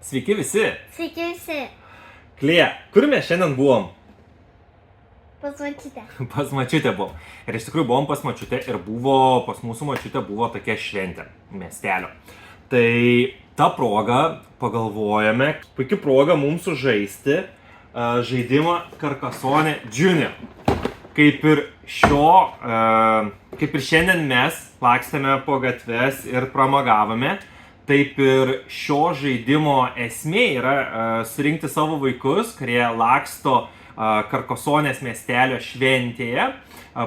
Sveiki visi. Sveiki visi. Klėja, kur mes šiandien buvom? Pas močiutę. Pas močiutę buvom. Ir iš tikrųjų buvom pas močiutę ir pas mūsų močiutę buvo tokia šventė miestelio. Tai ta proga pagalvojame, puikia proga mums sužaisti žaidimą Carcassonne Junior. Kaip ir šiandien mes lakstėme po gatves ir pramogavome, taip ir šio žaidimo esmė yra surinkti savo vaikus, kurie laksto Carcassonės miestelio šventėje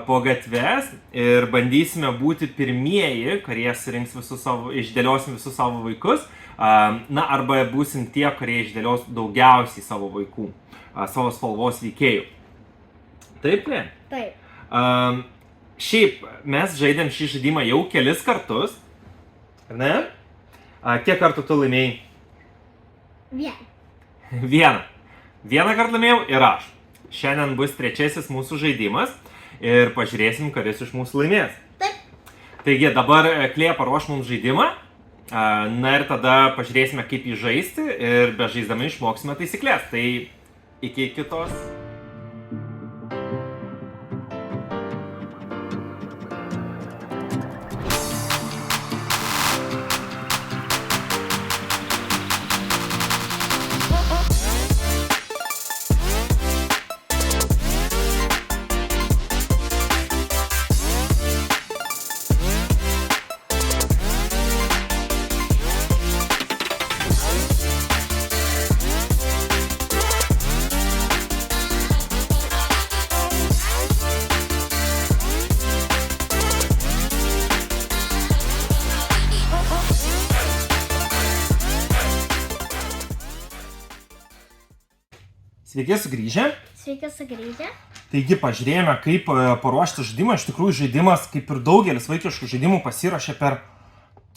po gatves ir bandysime būti pirmieji, kurie surinks išdėliosim visus savo vaikus, arba būsim tie, kurie išdėlios daugiausiai savo vaikų, savo spalvos veikėjų. Taip, ne? Taip. Šiaip mes žaidėm šį žaidimą jau kelis kartus, ar ne? Kiek kartų tu laimėjai? Vieną. Vieną kartą laimėjau ir aš. Šiandien bus trečiasis mūsų žaidimas ir pažiūrėsim, kuris iš mūsų laimės. Taip. Taigi dabar Klėja paruoš mums žaidimą, na ir tada pažiūrėsime, kaip jį žaisti ir be žaisdami išmoksime taisyklės. Tai iki kitos. Sveiki sugrįžę. Sveiki sugrįžę. Taigi pažiūrėjome, kaip paruošti žaidimą. Iš tikrųjų žaidimas, kaip ir daugelis vaikiškų žaidimų, pasiruošia per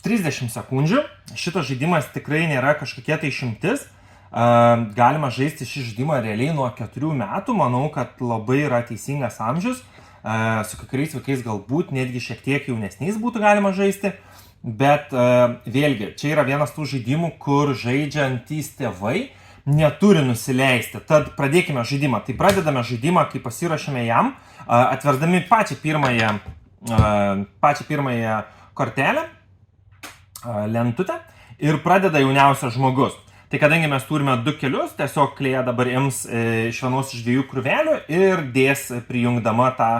30 sekundžių. Šitas žaidimas tikrai nėra kažkokia tai išimtis. Galima žaisti šį žaidimą realiai nuo 4 metų. Manau, kad labai yra teisingas amžius. Su kai kuriais vaikais galbūt netgi šiek tiek jaunesniais būtų galima žaisti. Bet vėlgi, čia yra vienas tų žaidimų, kur žaidžiantys tėvai neturi nusileisti. Tad pradėkime žaidimą. Tai pradedame žaidimą, kai pasiruošėme jam, atversdami pačią pirmąją kortelę, lentutę, ir pradeda jauniausias žmogus. Tai kadangi mes turime 2 kelius, tiesiog Klėja dabar ims iš vienos iš 2 krūvelių ir dės prijungdama tą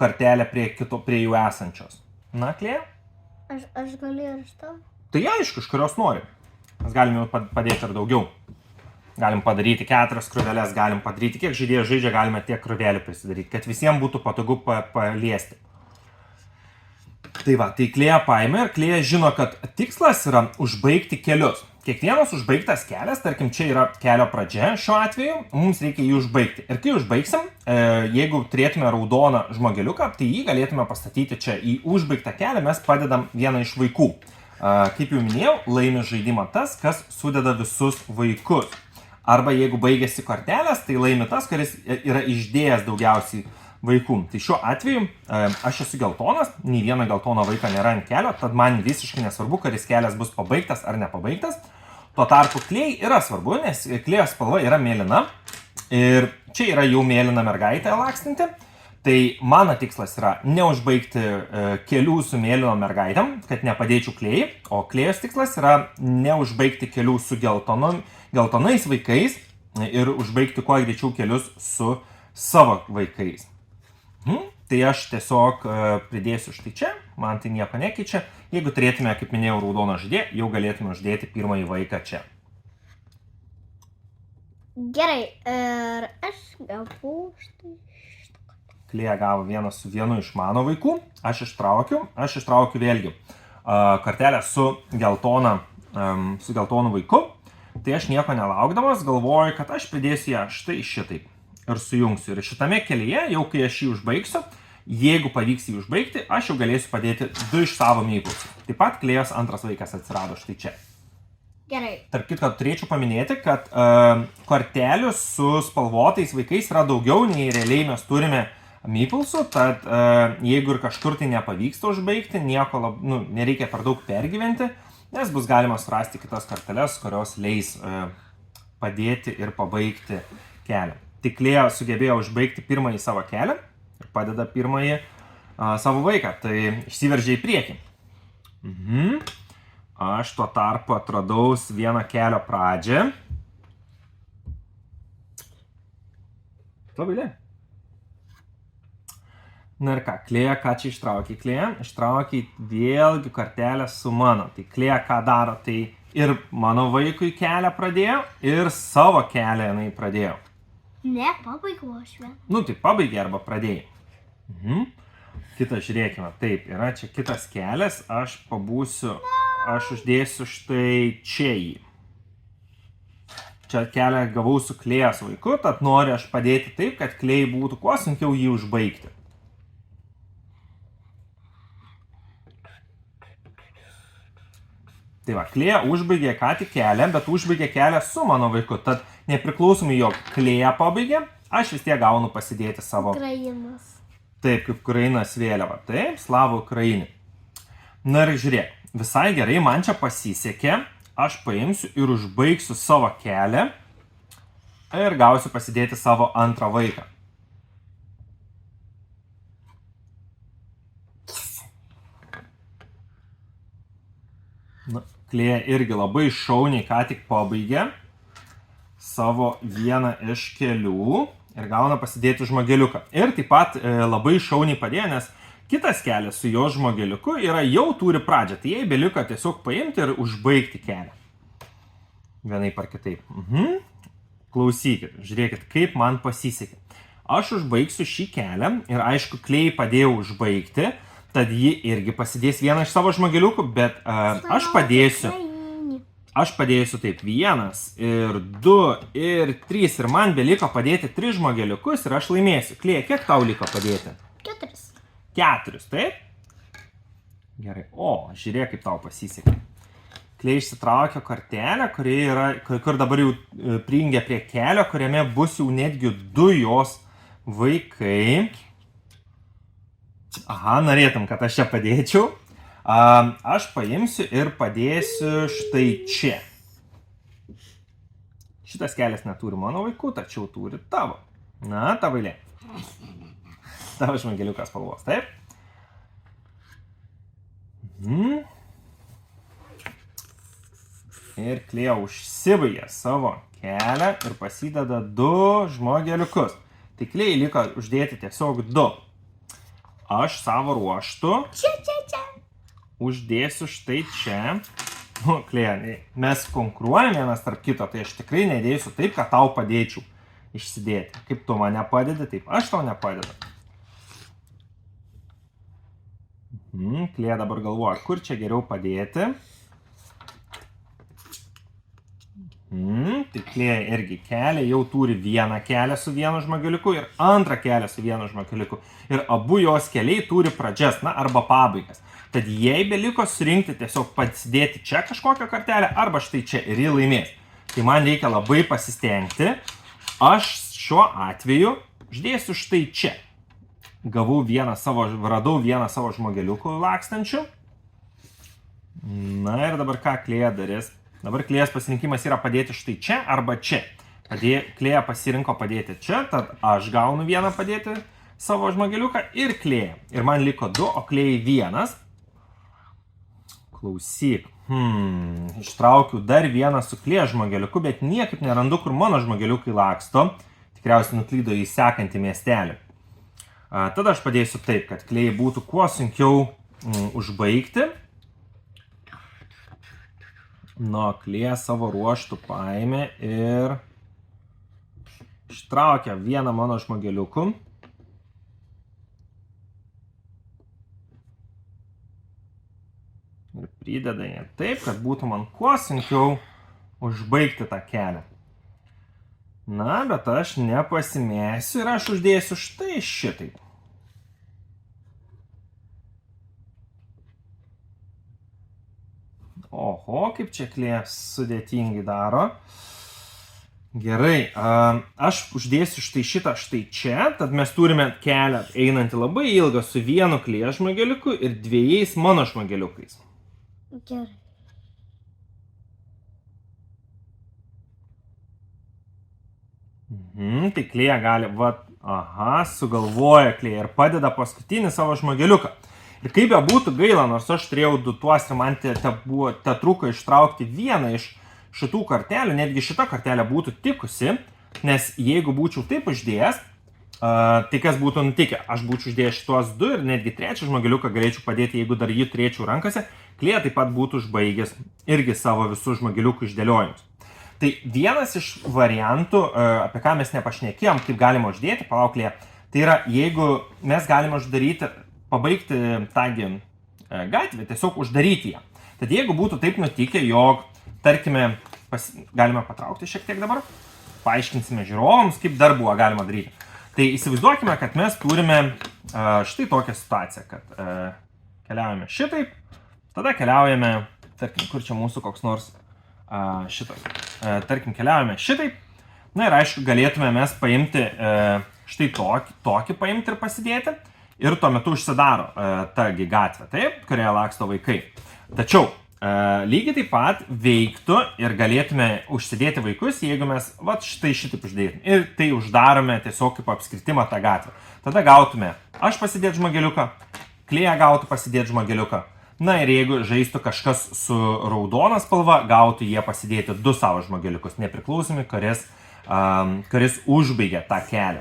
kortelę prie jų esančios. Na, Klėja? Aš galiu ir iš to? Tai aišku, iš kurios nori. Mes galime padėti ir daugiau. Galim padaryti 4 krūvelės, galim padaryti, kiek žaidėjų žaidžia, galime tiek krūvelių prisidaryti, kad visiems būtų patogu paliesti. Tai va, tai Klėja paėmė ir Klėja žino, kad tikslas yra užbaigti kelius. Kiekvienas užbaigtas kelias, tarkim, čia yra kelio pradžia šiuo atveju, mums reikia jį užbaigti. Ir kai užbaigsim, jeigu turėtume raudoną žmogeliuką, tai jį galėtume pastatyti čia į užbaigtą kelią, mes padedam vieną iš vaikų. Kaip jau minėjau, laimi žaidimą tas, kas sudeda visus vaikus. Arba jeigu baigėsi kortelės, tai laimi tas, kuris yra išdėjęs daugiausiai vaikų. Tai šiuo atveju aš esu geltonas, nei vieno geltono vaiko nėra ant kelio, tad man visiškai nesvarbu, kuris kelias bus pabaigtas ar nepabaigtas. Tuo tarpu Klėjai yra svarbu, nes Klėjos spalva yra mėlyna ir čia yra jau mėlyna mergaitė lakstinti. Tai mano tikslas yra neužbaigti kelių su mėlynom mergaitėm, kad nepadėčiau Klėjai, o Klėjos tikslas yra neužbaigti kelių su geltonais vaikais ir užbaigti kuo greičiau kelius su savo vaikais. Tai aš tiesiog pridėsiu štai čia, man tai nieko nekeičia. Jeigu turėtume, kaip minėjau, raudoną žaidėją, jau galėtume uždėti pirmąjį vaiką čia. Gerai, ir aš gavau štai. Klėja gavo vieną su vienu iš mano vaikų, aš ištraukiu vėlgi kortelę su geltonu vaiku, tai aš nieko nelaukdamas galvoju, kad aš pridėsiu ją štai šitaip ir sujungsiu. Ir šitame kelyje, jau kai aš jį užbaigsiu, jeigu pavyks jį užbaigti, aš jau galėsiu padėti 2 iš savo myglos. Taip pat Klėjos antras vaikas atsirado štai čia. Gerai. Tarp kitko, turėčiau paminėti, kad kortelių su spalvotais vaikais yra daugiau, nei realiai mes turime Meeplesų, tad jeigu ir kažkur tai nepavyksta užbaigti, nereikia per daug pergyventi, nes bus galima surasti kitas korteles, kurios leis padėti ir pabaigti kelią. Tik Lėja sugebėjo užbaigti pirmąjį savo kelią ir padeda pirmąjį savo vaiką, tai išsiveržė į priekį. Aš tuo tarpu atradau vieną kelio pradžią. Labai lė. Na ir ką, Klėja, ką čia ištraukė Klėja? Ištraukė vėlgi kortelę su mano. Tai Klėja ką daro, tai ir mano vaikui kelią pradėjo, ir savo kelią jinai pradėjo. Ne, pabaigiau aš vieną. Nu, tai pabaigė arba pradėjai. Kitą žiūrėkime. Taip, yra čia kitas kelias. Aš uždėsiu štai čia jį. Čia kelią gavau su Klėjos vaiku, tad noriu aš padėti taip, kad Klėjai būtų kuo sunkiau jį užbaigti. Tai va, Klėja užbaigė ką tik kelią, bet užbaigė kelią su mano vaiku, tad nepriklausomai jog Klėja pabaigė, aš vis tiek gaunu pasidėti savo... Ukrainos. Taip, kaip Ukrainos vėliava. Taip, Slava Ukrainai. Na ir žiūrėk, visai gerai, man čia pasisekė. Aš paimsiu ir užbaigsiu savo kelią ir gausiu pasidėti savo antrą vaiką. Na, Klėja irgi labai šauniai ką tik pabaigė savo vieną iš kelių ir gauna pasidėti žmogeliuką. Ir taip pat labai šauniai padėjo, nes kitas kelias su jo žmogeliuku jau turi pradžią, tai jai beliko tiesiog paimti ir užbaigti kelią. Vienaip ar kitaip. Klausykit, žiūrėkit, kaip man pasisekė. Aš užbaigsiu šį kelią ir aišku, Klėjai padėjau užbaigti, tad ji irgi pasidės vieną iš savo žmogeliukų, bet aš padėsiu taip 1 ir 2 ir 3 ir man beliko padėti 3 žmogeliukus ir aš laimėsiu. Klėja, kiek tau liko padėti? 4. 4, taip? Gerai. O, žiūrėk, kaip tau pasisekė. Klėja išsitraukė kortelę, kur dabar jau prijungia prie kelio, kuriame bus jau netgi 2 jos vaikai. Aha, norėtum, kad aš čia padėčiau. Aš paimsiu ir padėsiu štai čia. Šitas kelias neturi mano vaikų, tačiau turi tavo. Na, tavo eilė. Tavo žmogeliukas spalvos, taip? Ir Klėja užsibaigė savo kelią ir pasideda 2 žmogeliukus. Tai Klėjai liko uždėti tiesiog 2. Aš savo ruoštu uždėsiu štai čia. Nu, Klėja, mes konkuruojame vienas tarp kito, tai aš tikrai nedėsiu taip, kad tau padėčiau išsidėti. Kaip tu mane padedi, taip aš tau nepadedu. Klėja dabar galvoja, kur čia geriau padėti. Tai Klėja irgi kelią, jau turi vieną kelią su vienu žmogeliuku ir antrą kelią su vienu žmogeliuku. Ir abu jos keliai turi pradžias, na, arba pabaigas. Tad jei beliko surinkti tiesiog pasidėti čia kažkokią kortelę, arba štai čia ir jį laimės. Tai man reikia labai pasistengti. Aš šiuo atveju uždėsiu štai čia. Radau vieną savo žmogeliukų lakstančių. Na ir dabar ką Klėja darys? Dabar Klėjos pasirinkimas yra padėti štai čia arba čia. Klėja pasirinko padėti čia, tad aš gaunu vieną padėti savo žmogeliuką ir Klėja. Ir man liko 2, o Klėjai 1. Klausyk. Ištraukiu dar vieną su Klėjos žmogeliuku, bet niekaip nerandu, kur mano žmogeliukai laksto. Tikriausiai nuklydo į sekantį miestelį. Tada aš padėsiu taip, kad Klėjai būtų kuo sunkiau užbaigti. Nu, Klėja savo ruoštų paėmė ir ištraukė vieną mano žmogeliukų. Ir prideda ją taip, kad būtų man kuo sunkiau užbaigti tą kelią. Na, bet aš nepasimėsiu ir aš uždėsiu štai šitaip. Oho, kaip čia Klėja sudėtingai daro. Gerai, aš uždėsiu štai šitą štai čia, tad mes turime kelią einantį labai ilgą su vienu klėjo žmogeliuku ir 2 mano žmogeliukais. Gerai. Tai klėja gali, sugalvoja klėja ir padeda paskutinį savo žmogeliuką. Ir kaip be būtų gaila, nors aš turėjau 2 tuos ir man te trūko ištraukti vieną iš šitų kartelių, netgi šita kartelė būtų tikusi, nes jeigu būčiau taip uždėjęs, tai kas būtų nutikę? Aš būčiau uždėjęs šitos 2 ir netgi 3 žmogeliuką galėčiau padėti, jeigu dar jį turėčiau rankose, klėja taip pat būtų užbaigęs irgi savo visų žmogeliukų išdėliojimus. Tai vienas iš variantų, apie ką mes nepašnekėjom, kaip galima uždėti, palauk klėja, tai yra, jeigu mes galime uždaryti, pabaigti tągi gatvę, tiesiog uždaryti ją. Tad jeigu būtų taip nutikę, jog, tarkime, galime patraukti šiek tiek dabar, paaiškinsime žiūrovams, kaip dar buvo galima daryti. Tai įsivaizduokime, kad mes turime štai tokią situaciją, kad keliaujame šitaip, tada keliaujame, tarkim, kur čia mūsų koks nors šitas, tarkim, keliaujame šitaip, na ir aišku, galėtume mes paimti štai tokį paimti ir pasidėti ir tuo metu užsidaro tagi gatvė, taip, kurioje laksto vaikai. Tačiau lygiai taip pat veiktų ir galėtume užsidėti vaikus, jeigu mes štai šitaip uždėtume ir tai uždarome tiesiog kaip apskritimą tą gatvę. Tada gautume aš pasidėti žmogeliuką, klėja gautų pasidėti žmogeliuką. Na ir jeigu žaistų kažkas su raudona spalva, gautų jie pasidėti 2 savo žmogeliukus, nepriklausomi, kuris užbaigia tą kelią.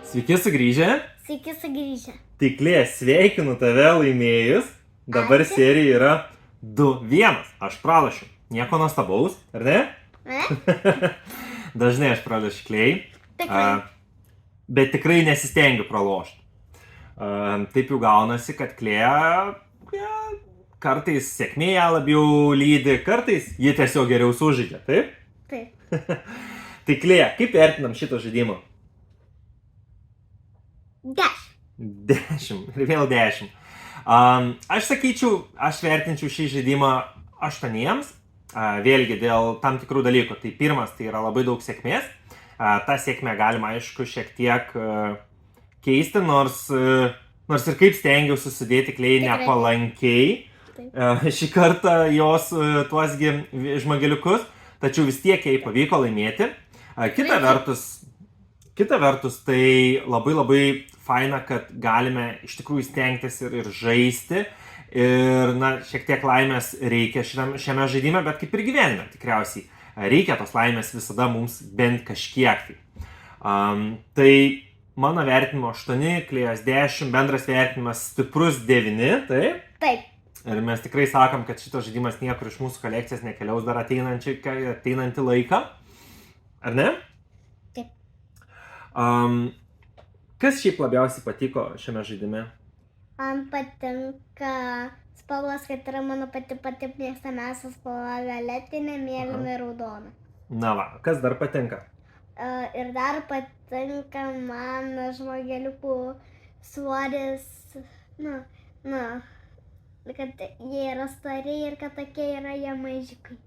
Sveiki sugrįžę. Sveiki sugrįžę. Tai klėja, sveikinu tave laimėjus. Dabar serija yra 2-1. Aš pralošiu. Nieko nuostabaus, ar ne? Ne? Dažnai aš pralošiu klėjai. Tikrai. Bet tikrai nesistengiu pralošti. Taip jau gaunasi, kad klėja kartais sėkmė ją labiau lydi, kartais ji tiesiog geriau sužaidžia, taip? Taip. Tai klėja, kaip vertinam šitą žaidimą? 10. 10. Ir vėl 10. Aš sakyčiau, aš vertinčiau šį žaidimą 8. Vėlgi dėl tam tikrų dalykų. Tai pirmas, tai yra labai daug sėkmės. Ta sėkmę galima, aišku, šiek tiek keisti, nors ir kaip stengiausi sudėti klėjai nepalankiai šį kartą jos tuosgi žmogeliukus, tačiau vis tiek jai pavyko laimėti. Kita vertus, tai labai faina, kad galime iš tikrųjų stengtis ir žaisti. Ir, šiek tiek laimės reikia šiame žaidime, bet kaip ir gyvenime tikriausiai. Reikia tos laimės visada mums bent kažkiek. Tai mano vertinimo 8, klėjas 10, bendras vertinimas stiprus 9, taip? Taip. Ir mes tikrai sakom, kad šitas žaidimas niekur iš mūsų kolekcijas nekeliaus dar ateinantį laiką. Ar ne? Taip. Kas šiaip labiausiai patiko šiame žaidime? Man patinka spalvos, kad yra mano pati mėgstamiausia spalva violetinė, mėlyna ir raudona. Na va, kas dar patinka? Ir dar patinka man žmogeliukų svoris, kad jie yra stori ir kad tokie yra jie mažiukai.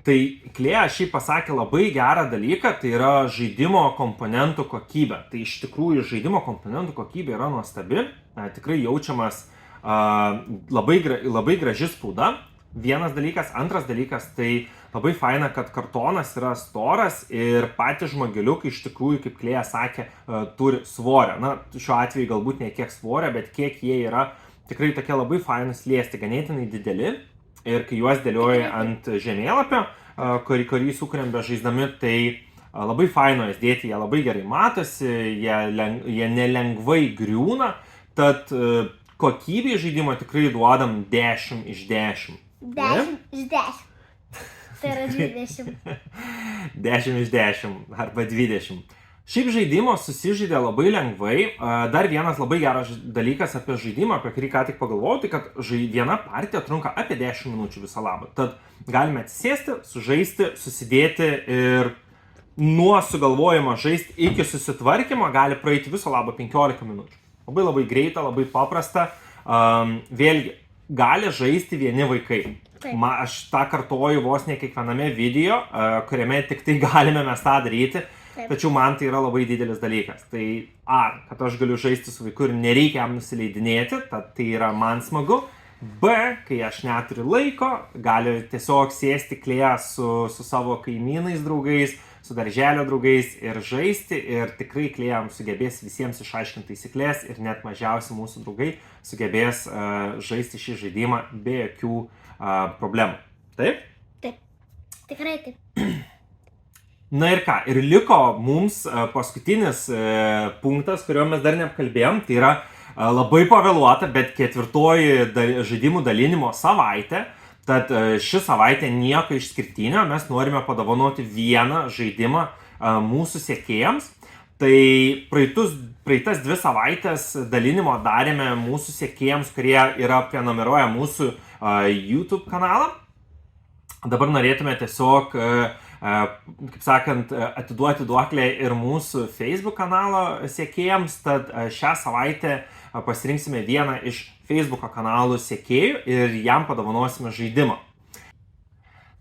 Tai klėja šiaip pasakė labai gerą dalyką, tai yra žaidimo komponentų kokybė. Tai iš tikrųjų žaidimo komponentų kokybė yra nuostabi, tikrai jaučiamas labai graži spauda. Vienas dalykas, antras dalykas, tai labai faina, kad kartonas yra storas ir patys žmogeliukai iš tikrųjų, kaip klėja sakė, turi svorio. Šiuo atveju galbūt ne kiek svorio, bet kiek jie yra tikrai tokie labai fainus liesti, ganėtinai dideli. Ir kai juos dėlioji ant žemėlapio, kurį sukuriam bežaisdami, tai labai faino jas dėti, jie labai gerai matosi, jie nelengvai griūna, tad kokybei žaidimo tikrai duodam 10 iš 10. 10 iš 10. Tai yra 20. 10 iš 10 arba 20. Šiaip žaidimo susižaidė labai lengvai. Dar vienas labai geras dalykas apie žaidimą, apie kurį ką tik pagalvojau, tai kad viena partija trunka apie 10 minučių viso labo. Tad galime atsisėsti, sužaisti, susidėti ir nuo sugalvojimo žaisti iki susitvarkymo gali praeiti viso labo 15 minučių. Labai greita, labai paprasta. Vėlgi, gali žaisti vieni vaikai. Taip. Aš tą kartoju vos ne kiekviename video, kuriame tik tai galime mes tą daryti, tačiau man tai yra labai didelis dalykas. Tai kad aš galiu žaisti su vaiku ir nereikia jam nusileidinėti, tai yra man smagu. B, kai aš neturiu laiko, galiu tiesiog sėsti klėje su savo kaimynais draugais, su darželio draugais ir žaisti, ir tikrai klėjam sugebės visiems išaiškinti taisyklės ir net mažiausi mūsų draugai sugebės žaisti šį žaidimą be jokių problemų. Taip? Taip. Tikrai taip. Na ir ką, ir liko mums paskutinis punktas, kurio mes dar neapkalbėjom, tai yra labai pavėluota, bet 4. žaidimų dalinimo savaitė. Tad ši savaitė nieko išskirtinio, mes norime padovanoti vieną žaidimą mūsų sekėjams. Tai praeitas 2 savaitės dalinimo darėme mūsų sekėjams, kurie yra prenumeruoja mūsų YouTube kanalą. Dabar norėtume tiesiog, kaip sakant, atiduoti duoklę ir mūsų Facebook kanalo sekėjams. Tad šią savaitę pasirinksime vieną iš Facebooko kanalų sekėjų ir jam padovanosime žaidimą.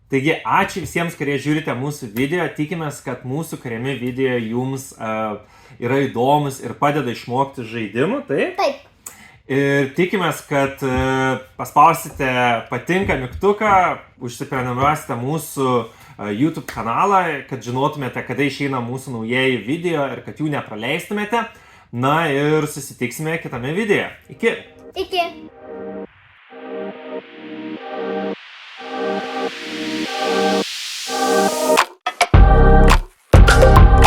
Taigi, ačiū visiems, kurie žiūrite mūsų video. Tikimės, kad mūsų kuriami video jums yra įdomus ir padeda išmokti žaidimų. Taip? Taip. Ir tikimės, kad paspausite patinka mygtuką, užsiprenumeruosite mūsų YouTube kanalą, kad žinotumėte, kada išeina mūsų naujieji video ir kad jų nepraleistumėte. Na ir susitiksime kitame video. Iki! Iki.